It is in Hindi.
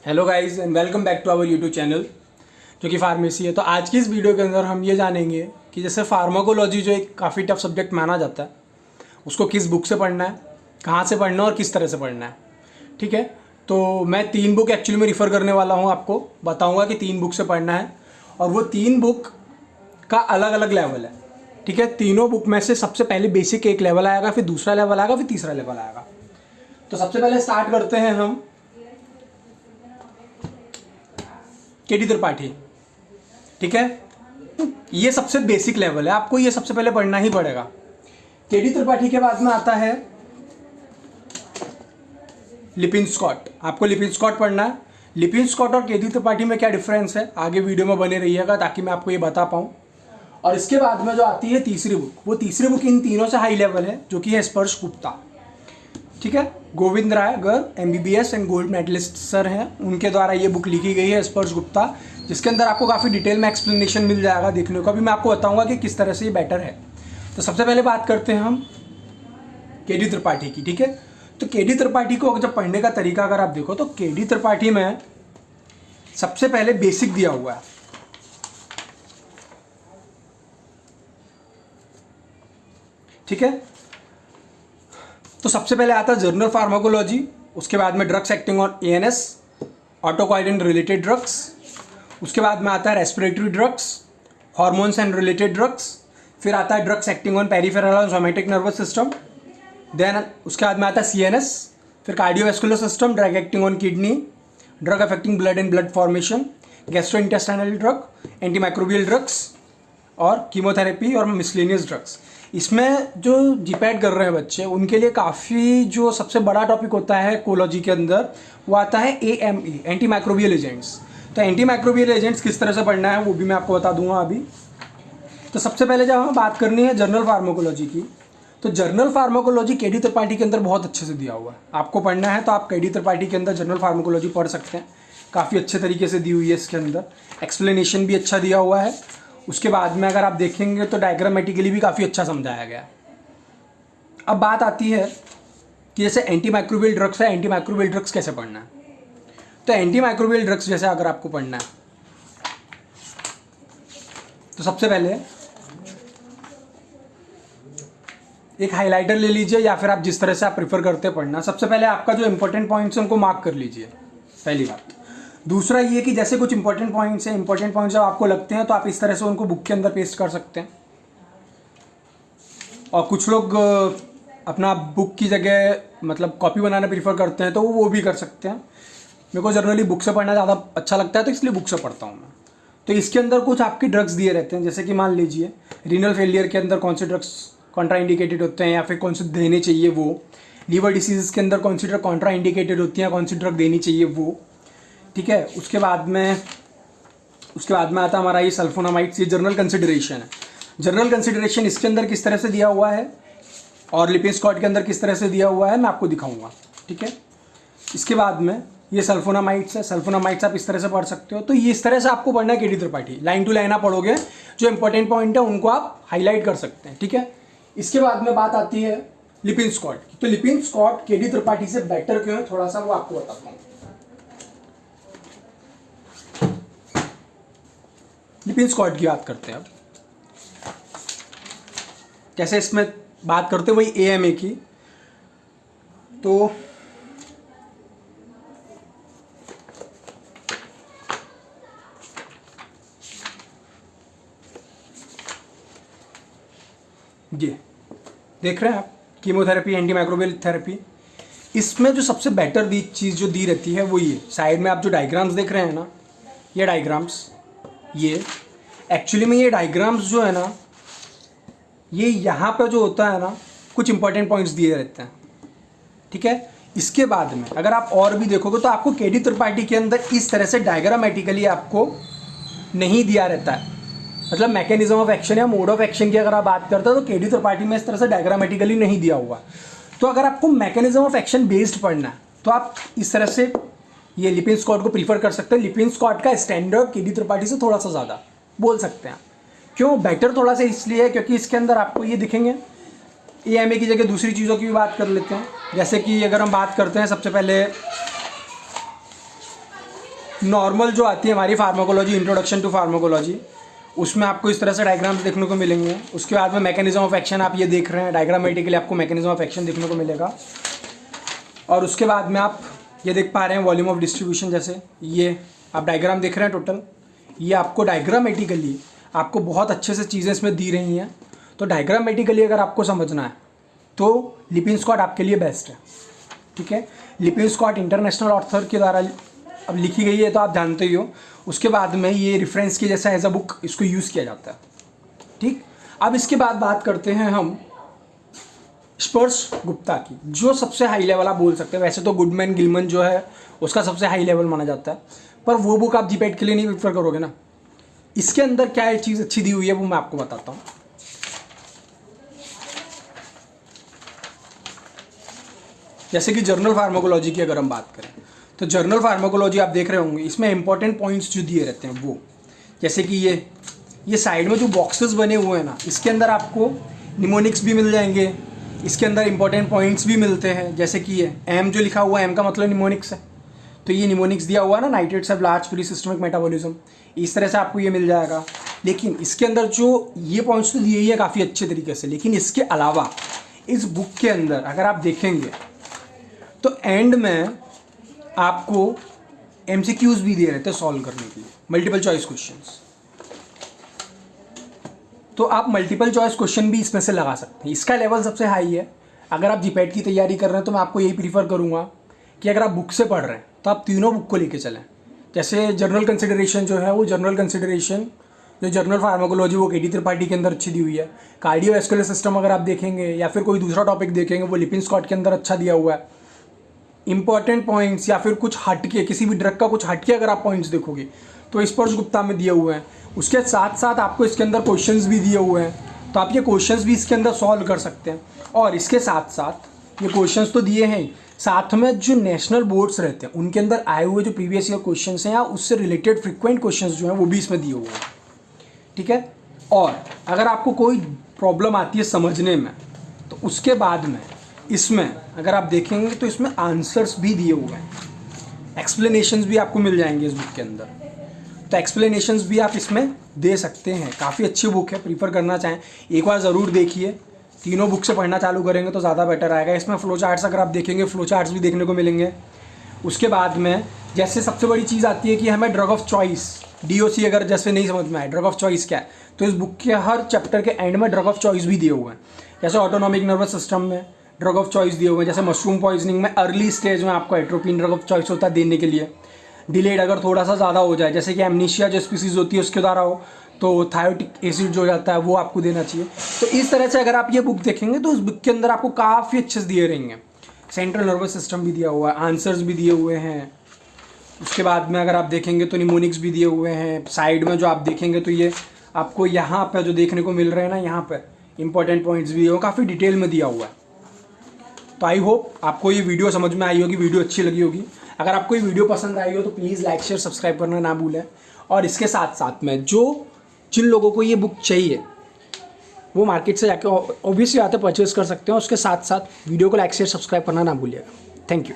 Hello guys and welcome back to our YouTube channel जो कि फार्मेसी है। तो आज की इस वीडियो के अंदर हम ये जानेंगे कि जैसे फार्माकोलॉजी जो एक काफ़ी टफ सब्जेक्ट माना जाता है, उसको किस बुक से पढ़ना है, कहाँ से पढ़ना है और किस तरह से पढ़ना है। ठीक है, तो मैं 3 बुक एक्चुअली में रिफ़र करने वाला हूँ, आपको बताऊँगा कि 3 बुक से पढ़ना है और वो 3 बुक का अलग अलग लेवल है। ठीक है, तीनों बुक में से सबसे पहले बेसिक एक लेवल आएगा, फिर दूसरा लेवल आएगा, फिर तीसरा लेवल आएगा। तो सबसे पहले स्टार्ट करते हैं हम केडी त्रिपाठी। ठीक है, ये सबसे बेसिक लेवल है, आपको ये सबसे पहले पढ़ना ही पड़ेगा। केडी त्रिपाठी के बाद में आता है लिपिन-स्कॉट। आपको लिपिन-स्कॉट पढ़ना है। लिपिन-स्कॉट और केडी त्रिपाठी में क्या डिफरेंस है, आगे वीडियो में बने रहिएगा ताकि मैं आपको ये बता पाऊँ। और इसके बाद में जो आती है तीसरी बुक, वो तीसरी बुक इन तीनों से हाई लेवल है, जो कि है स्पर्श गुप्ता। ठीक है, Govind Rai Garg MBBS and gold medalist sir हैं, उनके द्वारा ये बुक लिखी गई है स्पर्श गुप्ता, जिसके अंदर आपको काफ़ी डिटेल में एक्सप्लेनेशन मिल जाएगा देखने को। अभी मैं आपको बताऊंगा कि किस तरह से ये बेटर है। तो सबसे पहले बात करते हैं हम केडी त्रिपाठी की। ठीक है, तो केडी त्रिपाठी को जब पढ़ने का तरीका अगर आप देखो तो केडी त्रिपाठी में सबसे पहले बेसिक दिया हुआ है। ठीक है, तो सबसे पहले आता है जर्नल फार्माकोलॉजी, उसके बाद में drugs acting on ANS, autacoids related drugs, उसके बाद में आता है respiratory drugs, hormones and related drugs, फिर आता है ड्रग्स एक्टिंग ऑन पेरिफेरल और सोमैटिक नर्वस सिस्टम, देन उसके बाद में आता है CNS, फिर cardiovascular system, drug acting on kidney, drug affecting blood and blood formation, gastrointestinal drug, antimicrobial drugs और कीमोथेरेपी और मिसलेनियस ड्रग्स। इसमें जो जीपैट कर रहे हैं बच्चे, उनके लिए काफ़ी जो सबसे बड़ा टॉपिक होता है कोलॉजी के अंदर, वो आता है AME, एंटी माइक्रोबियल एजेंट्स। तो एंटी माइक्रोबियल एजेंट्स किस तरह से पढ़ना है वो भी मैं आपको बता दूंगा अभी। तो सबसे पहले जब हमें बात करनी है जर्नल फार्माकोलॉजी की, तो जर्नल फार्माकोलॉजी केडी त्रिपाठी के अंदर बहुत अच्छे से दिया हुआ है। आपको पढ़ना है तो आप केडी त्रिपाठी के अंदर जर्नल फार्माकोलॉजी पढ़ सकते हैं, काफ़ी अच्छे तरीके से दी हुई है। इसके अंदर एक्सप्लेनेशन भी अच्छा दिया हुआ है। उसके बाद में अगर आप देखेंगे तो डायग्रामेटिकली भी काफ़ी अच्छा समझाया गया है। अब बात आती है कि जैसे एंटी माइक्रोबियल ड्रग्स है, एंटी माइक्रोबियल ड्रग्स कैसे पढ़ना है। तो एंटी माइक्रोबियल ड्रग्स जैसे अगर आपको पढ़ना है तो सबसे पहले एक हाइलाइटर ले लीजिए, या फिर आप जिस तरह से आप प्रेफर करते हैं पढ़ना। सबसे पहले आपका जो इंपॉर्टेंट पॉइंट्स हैं उनको मार्क कर लीजिए, पहली बात। दूसरा ये कि जैसे कुछ इंपॉर्टेंट पॉइंट्स हैं, इंपॉर्टेंट पॉइंट्स जब आपको लगते हैं तो आप इस तरह से उनको बुक के अंदर पेस्ट कर सकते हैं। और कुछ लोग अपना बुक की जगह मतलब कॉपी बनाना प्रीफर करते हैं तो वो भी कर सकते हैं। मेरे को जनरली बुक से पढ़ना ज़्यादा अच्छा लगता है, तो इसलिए बुक से पढ़ता हूँ मैं। तो इसके अंदर कुछ आपकी ड्रग्स दिए रहते हैं, जैसे कि मान लीजिए रीनल फेलियर के अंदर कौन से ड्रग्स कॉन्ट्रा इंडिकेटेड होते हैं या फिर कौन से देने चाहिए वो, लीवर डिसीज़ के अंदर कौन सी ड्रग कॉन्ट्रा इंडिकेटेड होती हैं, कौन सी ड्रग देनी चाहिए वो। ठीक है, उसके बाद में आता हमारा ये सल्फोनामाइड्स, ये जर्नल कंसिडरेशन है। जर्नल कंसिडरेशन इसके अंदर किस तरह से दिया हुआ है और लिपिन-स्कॉट के अंदर किस तरह से दिया हुआ है मैं आपको दिखाऊंगा। ठीक है, इसके बाद में ये सल्फोनामाइड्स है, सल्फोनामाइड्स आप इस तरह से पढ़ सकते हो। तो ये इस तरह से आपको पढ़ना है KD Tripathi, line to line आप पढ़ोगे, जो इंपॉर्टेंट पॉइंट है उनको आप हाईलाइट कर सकते हैं। ठीक है, इसके बाद में बात आती है लिपिन-स्कॉट की। तो लिपिन-स्कॉट केडी त्रिपाठी से बेटर क्यों है, थोड़ा सा वो आपको बताता हूँ। लिपिन-स्कॉट की बात करते हैं अब, कैसे इसमें बात करते हैं वही AMA की। तो ये देख रहे हैं आप, कीमोथेरेपी, एंटी माइक्रोबियल थेरेपी। इसमें जो सबसे बेटर चीज़ जो दी रहती है वो ये साइड में आप जो डायग्राम्स देख रहे हैं ना, ये डायग्राम्स, ये एक्चुअली में ये डायग्राम्स जो है ना, ये यहाँ पे जो होता है ना, कुछ इंपॉर्टेंट पॉइंट्स दिए रहते हैं। ठीक है, इसके बाद में अगर आप और भी देखोगे तो आपको केडी त्रिपाठी के अंदर इस तरह से डायग्रामेटिकली आपको नहीं दिया रहता है। मतलब मैकेनिज्म ऑफ एक्शन या मोड ऑफ एक्शन की अगर आप बात करते हो तो केडी त्रिपाठी में इस तरह से डायग्रामेटिकली नहीं दिया हुआ। तो अगर आपको मैकेनिज्म ऑफ एक्शन बेस्ड पढ़ना है तो आप इस तरह से ये लिपिन-स्कॉट को प्रीफर कर सकते हैं। लिपिन-स्कॉट का स्टैंडर्ड केडी त्रिपाठी से थोड़ा सा ज़्यादा बोल सकते हैं। क्यों बेटर थोड़ा सा इसलिए है क्योंकि इसके अंदर आपको ये दिखेंगे। AMA की जगह दूसरी चीज़ों की भी बात कर लेते हैं, जैसे कि अगर हम बात करते हैं सबसे पहले नॉर्मल जो आती है हमारी फार्माकोलॉजी, इंट्रोडक्शन टू फार्माकोलॉजी, उसमें आपको इस तरह से डायग्राम्स देखने को मिलेंगे। उसके बाद में मैकेनिज्म ऑफ एक्शन आप ये देख रहे हैं, डायग्रामेटिकली आपको मैकेनिज्म ऑफ एक्शन देखने को मिलेगा। और उसके बाद में आप ये देख पा रहे हैं वॉल्यूम ऑफ डिस्ट्रीब्यूशन, जैसे ये आप डायग्राम देख रहे हैं टोटल, ये आपको डायग्रामेटिकली आपको बहुत अच्छे से चीज़ें इसमें दी रही हैं। तो डायग्रामेटिकली अगर आपको समझना है तो लिपिंस्कॉट आपके लिए बेस्ट है, ठीक है। लिपिंस्कॉट इंटरनेशनल ऑथर के द्वारा अब लिखी गई है, तो आप जानते ही हो। उसके बाद में ये रेफरेंस के जैसा एज अ बुक इसको यूज़ किया जाता है, ठीक। अब इसके बाद बात करते हैं हम स्पर्श गुप्ता की, जो सबसे हाई लेवल आप बोल सकते हैं। वैसे तो गुडमैन गिलमन जो है उसका सबसे हाई लेवल माना जाता है, पर वो बुक आप जीपैट के लिए नहीं प्रेफर करोगे ना। इसके अंदर क्या एक चीज़ अच्छी दी हुई है वो मैं आपको बताता हूँ। जैसे कि जर्नल फार्माकोलॉजी की अगर हम बात करें, तो जर्नल फार्माकोलॉजी आप देख रहे होंगे, इसमें इंपॉर्टेंट पॉइंट्स जो दिए रहते हैं वो, जैसे कि ये साइड में जो बॉक्सेस बने हुए हैं ना, इसके अंदर आपको निमोनिक्स भी मिल जाएंगे, इसके अंदर इंपॉर्टेंट पॉइंट्स भी मिलते हैं। जैसे कि ये एम जो लिखा हुआ है, एम का मतलब निमोनिक्स है, तो ये निमोनिक्स दिया हुआ है ना, nitrates have large pre systemic metabolism, इस तरह से आपको ये मिल जाएगा। लेकिन इसके अंदर जो ये पॉइंट्स तो दिए ही है काफ़ी अच्छे तरीके से, लेकिन इसके अलावा इस बुक के अंदर अगर आप देखेंगे तो एंड में आपको MCQs भी दिए रहते हैं सॉल्व करने के लिए, मल्टीपल चॉइस क्वेश्चंस। तो आप मल्टीपल चॉइस क्वेश्चन भी इसमें से लगा सकते हैं। इसका लेवल सबसे हाई है। अगर आप जीपैट की तैयारी कर रहे हैं तो मैं आपको यही प्रीफर करूँगा कि अगर आप बुक से पढ़ रहे हैं तो आप तीनों बुक को लेके चलें। जैसे जर्नल कंसिडरेशन जो है, वो जर्नल कंसिडरेशन जो जर्नल फार्माकोलॉजी वो KD त्रिपाठी के अंदर अच्छी दी हुई है। कार्डियोवैस्कुलर सिस्टम अगर आप देखेंगे या फिर कोई दूसरा टॉपिक देखेंगे, वो लिपिंस्कॉट के अंदर अच्छा दिया हुआ है। इंपॉर्टेंट पॉइंट्स या फिर कुछ हटके, किसी भी ड्रग का कुछ हटके अगर आप पॉइंट्स देखोगे तो स्पर्श गुप्ता में दिए हुए हैं। उसके साथ साथ आपको इसके अंदर क्वेश्चंस भी दिए हुए हैं, तो आप ये क्वेश्चंस भी इसके अंदर सॉल्व कर सकते हैं। और इसके साथ साथ ये क्वेश्चंस तो दिए हैं, साथ में जो नेशनल बोर्ड्स रहते हैं उनके अंदर आए हुए जो प्रीवियस ईयर क्वेश्चंस हैं या उससे रिलेटेड फ्रिक्वेंट क्वेश्चंस जो हैं वो भी इसमें दिए हुए हैं, ठीक है। और अगर आपको कोई प्रॉब्लम आती है समझने में, तो उसके बाद में इसमें अगर आप देखेंगे तो इसमें आंसर्स भी दिए हुए हैं, एक्सप्लेनेशंस भी आपको मिल जाएंगे इस बुक के अंदर। तो एक्सप्लेनेशंस भी आप इसमें दे सकते हैं। काफ़ी अच्छी बुक है, प्रीफर करना चाहें एक बार ज़रूर देखिए। तीनों बुक से पढ़ना चालू करेंगे तो ज़्यादा बेटर आएगा। इसमें फ्लो चार्ट्स अगर आप देखेंगे, फ्लो चार्ट्स भी देखने को मिलेंगे। उसके बाद में जैसे सबसे बड़ी चीज़ आती है कि हमें ड्रग ऑफ चॉइस, DOC अगर जैसे नहीं समझ में आए ड्रग ऑफ चॉइस क्या है, तो इस बुक के हर चैप्टर के एंड में ड्रग ऑफ चॉइस भी दिए हुए हैं। जैसे ऑटोनॉमिक नर्वस सिस्टम में ड्रग ऑफ चॉइस दिए हुए हैं, जैसे मशरूम पॉइजनिंग में अर्ली स्टेज में आपको एट्रोपिन ड्रग ऑफ चॉइस होता है देने के लिए। डिलेड अगर थोड़ा सा ज़्यादा हो जाए, जैसे कि एमनीशिया जो स्पीसीज होती है उसके द्वारा हो, तो थायोटिक एसिड जो जाता है वो आपको देना चाहिए। तो इस तरह से अगर आप ये बुक देखेंगे तो उस बुक के अंदर आपको काफ़ी अच्छे से दिए रहेंगे। सेंट्रल नर्वस सिस्टम भी दिया हुआ है, आंसर्स भी दिए हुए हैं। उसके बाद में अगर आप देखेंगे तो निमोनिक्स भी दिए हुए हैं। साइड में जो आप देखेंगे तो ये आपको यहाँ पर जो देखने को मिल रहे हैं ना, यहाँ पर इंपॉर्टेंट पॉइंट्स भी हो, काफ़ी डिटेल में दिया हुआ है। तो आई होप आपको ये वीडियो समझ में आई होगी, वीडियो अच्छी लगी होगी। अगर आपको ये वीडियो पसंद आई हो तो प्लीज़ लाइक शेयर सब्सक्राइब करना ना भूलें। और इसके साथ साथ में जिन लोगों को ये बुक चाहिए वो मार्केट से जाके ऑब्वियसली आते परचेज कर सकते हैं। उसके साथ साथ वीडियो को लाइक शेयर सब्सक्राइब करना ना भूलिएगा। Thank you.